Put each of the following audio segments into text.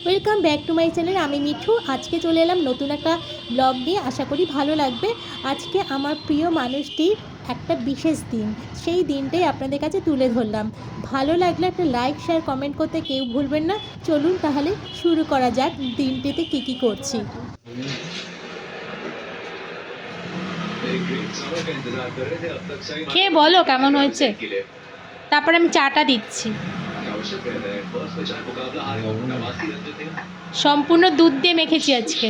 Welcome back to my channel. আমি মিঠু। আজকে চলে এলাম নতুন একটা ব্লগ নিয়ে। আশা করি ভালো লাগবে। আজকে আমার প্রিয় মানুষটির একটা বিশেষ দিন, সেই দিনটাই আপনাদের কাছে তুলে ধরলাম। ভালো লাগলে একটা লাইক শেয়ার কমেন্ট করতে কেউ ভুলবেন না। চলুন তাহলে শুরু করা যাক দিনটিতে কী করছি। খেয়ে বলো কেমন হয়েছে, তারপরে আমি চাটা দিচ্ছি। সম্পূর্ণ দুধ দিয়ে মেখেছি আজকে।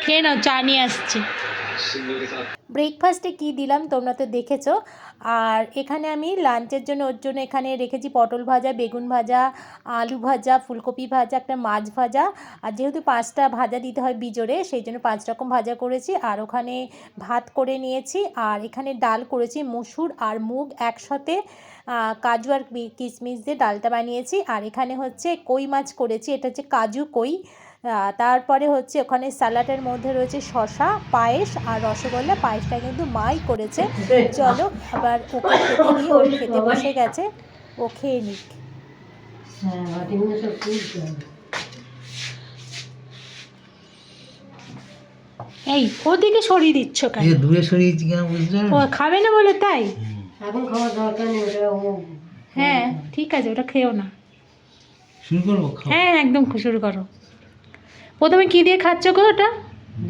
খেয়ে নাও, চা নিয়ে আসছি। ব্রেকফাস্টে কি দিলাম তোমরা তো দেখেছো। আর এখানে আমি লাঞ্চের জন্য ওর জন্য এখানে রেখেছি পটল ভাজা, বেগুন ভাজা, আলু ভাজা, ফুলকপি ভাজা, একটা মাছ ভাজা। আর যেহেতু 5টা ভাজা দিতে হয় বিজোড়ে, সেই জন্য 5 রকম ভাজা করেছি। আর ওখানে ভাত করে নিয়েছি। আর এখানে ডাল করেছি মসুর আর মুগ একসাথে, কাজু আর কিশমিশ দিয়ে ডালটা বানিয়েছি। আর এখানে হচ্ছে কই মাছ করেছি, এটা হচ্ছে কাজু কই। তারপরে হচ্ছে ওখানে স্যালাডের মধ্যে রয়েছে শসা, পায়েস আর রসগোল্লা। পায়েসটা কিন্তু মাই করেছে। চলো আবার ওকে খেতে দিই, ও খেতে বসে গেছে, ও খেয়ে নিক। এই ওদিকে সরিয়ে দিচ্ছ কেন? দূরে সরিয়েছি কেন বুঝলে? ও খাবে না বলে তাই? এখন খাওয়ার দরকার নেই ওটা। হ্যাঁ ঠিক আছে, ওটা খেও না। শুরু করবো? হ্যাঁ একদম শুরু করো। প্রথমে কি দিয়ে খাচ্ছ গো ওটা?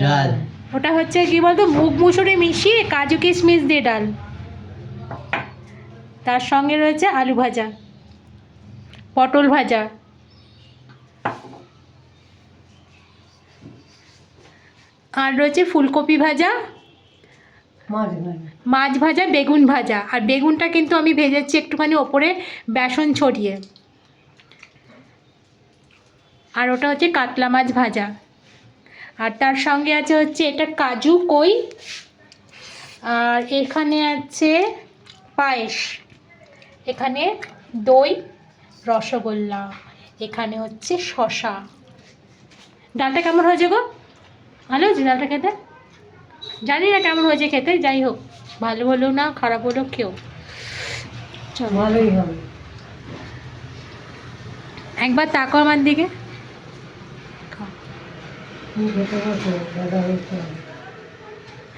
ডাল। ওটা হচ্ছে কি বলতো, মুগ মুসুরি মিশিয়ে কাজু কিশমিশ দিয়ে ডাল। তার সঙ্গে রয়েছে আলু ভাজা, পটল ভাজা, আর রয়েছে ফুলকপি ভাজা, মাছ ভাজা, বেগুন ভাজা। আর বেগুনটা কিন্তু আমি ভেজেছি একটুখানি ওপরে বেসন ছড়িয়ে। আর ওটা হচ্ছে কাতলা মাছ ভাজা। আর তার সঙ্গে আছে হচ্ছে এটা কাজু কই। আর এখানে আছে পায়েস, এখানে দই, রসগোল্লা, এখানে হচ্ছে শসা। ডালটা কেমন হয়েছে গো? ভালো হয়েছে ডালটা খেতে? জানি না কেমন হয়েছে খেতে, যাই হোক ভালো হলেও না খারাপ হলেও কেউ ভালোই হবে। একবার তাকো আমার দিকে,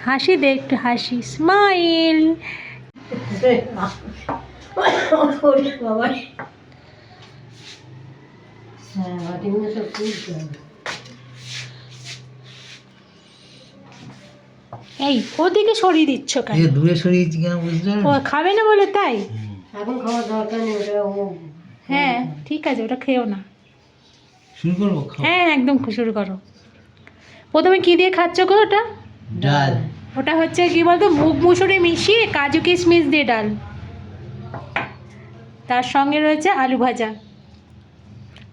হাসি দে একটু, হাসি, স্মাইল। এই ওদিকে সরিয়ে দিচ্ছ কেন? দূরে সরিয়েছি কেন বুঝলে? ও খাবে না বলে তাই? এখন খাওয়ার দরকার নেই ওটা। হ্যাঁ ঠিক আছে, ওটা খেও না। শুরু করবো? হ্যাঁ একদম শুরু করো। প্রথমে কি দিয়ে খাচ্ছ গো ওটা? ডাল। ওটা হচ্ছে কি বলতো, মুগ মুসুরি মিশিয়ে কাজু কিশমিশ দিয়ে ডাল। তার সঙ্গে রয়েছে আলু ভাজা,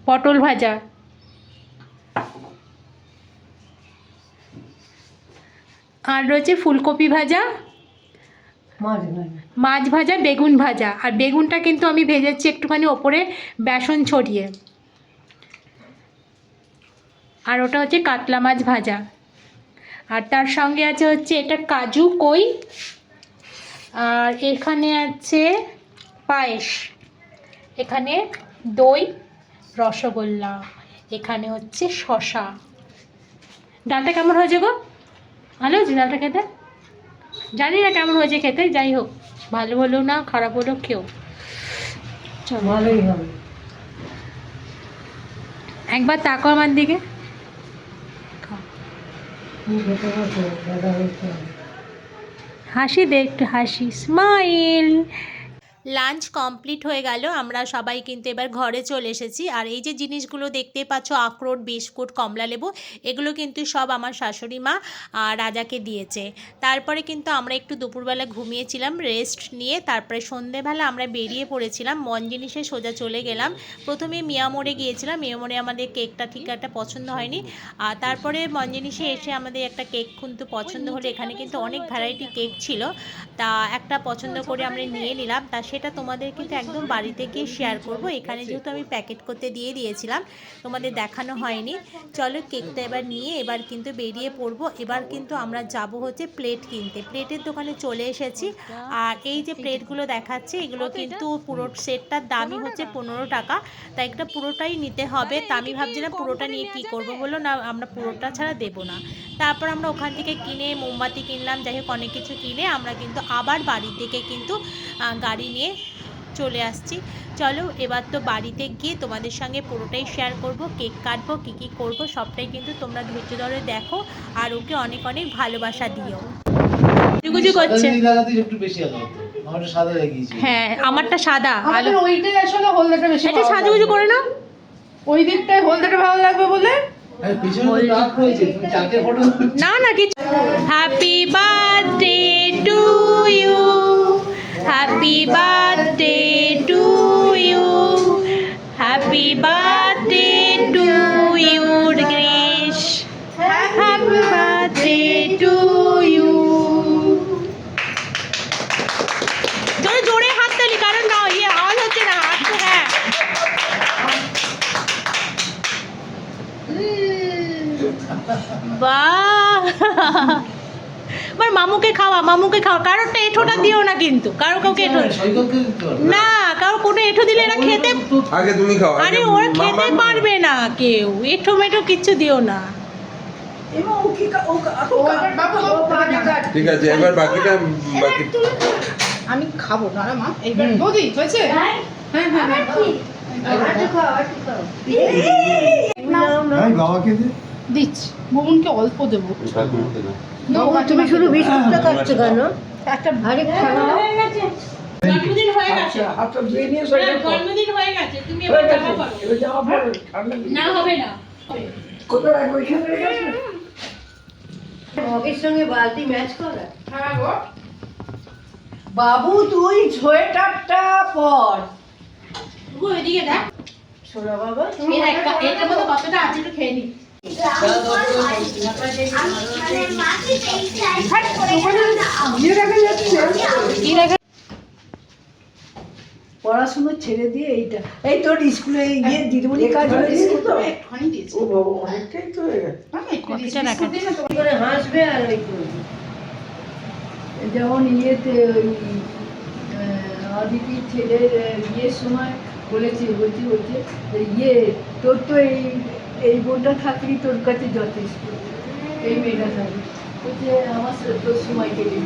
পটল ভাজা, আর রয়েছে ফুলকপি ভাজা, মাছ ভাজা, বেগুন ভাজা। আর বেগুনটা কিন্তু আমি ভেজেছি একটুখানি ওপরে বেসন ছড়িয়ে। আর ওটা হচ্ছে কাতলা মাছ ভাজা। আর তার সঙ্গে আছে হচ্ছে এটা কাজু কই। আর এখানে আছে পায়েস, এখানে দই, রসগোল্লা, এখানে হচ্ছে শসা। ডালটা কেমন হয়েছে গো? ভালো হয়েছে ডালটা খেতে? জানি না কেমন হয়েছে খেতে, যাই হোক ভালো হলেও না খারাপ হলেও কেউ ভালোই হবে। একবার তাকো আমার দিকে, হাসি দে একটু, হাসি, স্মাইল। লাঞ্চ কমপ্লিট হয়ে গেল, আমরা সবাই কিন্তু এবার ঘরে চলে এসেছি। আর এই যে জিনিসগুলো দেখতে পাচ্ছ, আখরোট, বিস্কুট, কমলালেবু, এগুলো কিন্তু সব আমার শাশুড়ি মা রাজাকে দিয়েছে। তারপরে কিন্তু আমরা একটু দুপুরবেলা ঘুমিয়েছিলাম রেস্ট নিয়ে। তারপরে সন্ধেবেলা আমরা বেরিয়ে পড়েছিলাম মন জিনিসে, সোজা চলে গেলাম। প্রথমে মিয়ামোড়ে গিয়েছিলাম, মিয়ামোড়ে আমাদের কেকটা ঠিক একটা পছন্দ হয়নি। আর তারপরে মন জিনিসে এসে আমাদের একটা কেক কিন্তু পছন্দ হলো। এখানে কিন্তু অনেক ভ্যারাইটি কেক ছিল, তা একটা পছন্দ করে আমরা নিয়ে নিলাম। তা সেটা তোমাদের কিন্তু একদম বাড়িতে গিয়ে শেয়ার করব। এখানে যেহেতু আমি প্যাকেট করতে দিয়ে দিয়েছিলাম, তোমাদের দেখানো হয়নি। চলো কেকটা এবার নিয়ে এবার কিন্তু বেরিয়ে পড়বো। এবার কিন্তু আমরা যাব হচ্ছে প্লেট কিনতে। প্লেটের দোকানে চলে এসেছি। আর এই যে প্লেটগুলো দেখাচ্ছে, এগুলো কিন্তু পুরো সেটটার দামই হচ্ছে 15 টাকা। তাই একটা পুরোটাই নিতে হবে। তা আমি ভাবছিলাম পুরোটা নিয়ে কি করব, বলো না আমরা পুরোটা ছাড়া দেবো না। তারপর আমরা ওখান থেকে কিনে মোমবাতি কিনলাম, যাই হোক অনেক কিছু কিনে আমরা কিন্তু আবার বাড়ির দিকে কিন্তু গাড়ি নিয়ে চলে আসছি। চলো এবার তো বাড়িতে গিয়ে তোমাদের সঙ্গে পুরোটাই শেয়ার করব। কেক কাটবো, কী কী করবো সবটাই কিন্তু তোমরা ধৈর্য ধরে দেখো। আর ওকে অনেক অনেক ভালোবাসা দিও। গুজু করছে। হ্যাঁ আমারটা সাদা, আমাদের ওইটাই আসলে হলদেটা বেশি এটা সাজুগুজু করে নাও। ওই দিকটায় হলদেটা ভালো লাগবে বলে। না না কিছু। Happy birthday to you, happy birthday to you, happy birthday to you Gresh, happy birthday to you. জোরে জোরে হাত তালি, কারণ না ইয়ে আওয়াজ হচ্ছে না হাত। হ্যাঁ বাহ, আমার মামুকে খাওয়া, মামুকে খাওয়া। কারোরটা এঁঠোটা দিও না কিন্তু, কারো কাউকে এঁঠো না, কারো কোনো এঁঠো দিলে এরা খেতে, আগে তুমি খাও। আরে ওরা খেতে পারবে না কেউ, এঁঠো মেঠো কিচ্ছু দিও না। ঠিক আছে, এবার বাকিটা বাকি আমি খাবো না রে মা। এইবার বৌদি হয়েছে? হ্যাঁ হ্যাঁ হ্যাঁ বাবাকে দে। দিচ্ছি, বোনকে অল্প দেবো। তুমি শুধু বিস্কুটটা কাটছো কেন? একটা ভারী খাওয়া জন্মদিন হয়ে গেছে, জন্মদিন হয়ে গেছে, তুমি এবার জামা পরো। না হবে না। মগের সঙ্গে বালতি ম্যাচ করা। হ্যাঁ গো। বাবু তুই সোয়েটারটা পর। গো এদিকে দেখ। শোনা বাবা, এই দেখ এটার মধ্যে কতটা আছে একটু খেয়ে নি। পড়াশুনো ছেড়ে দিয়ে এইটা, এই তোর স্কুলে গিয়ে দিদিমণি কাজ হয়েছে তো একটুখানি দিয়েছি। ও বাবা অনেকটাই তো হয়ে গেছে। আমি একটু দিয়েছি। কতটা রাখা? বিস্কুট দিই না তো? কি করে হাসবে আর ওই করবে। যেমন ইয়েতে ওই অদিতির ছেলের ইয়ের সময় বলছি ইয়ে তোর তো এই বোনটা থাকলি তোর কাছে যথেষ্ট, এই মেয়েটা থাকলি বলছে আমার তোর সময় কেটে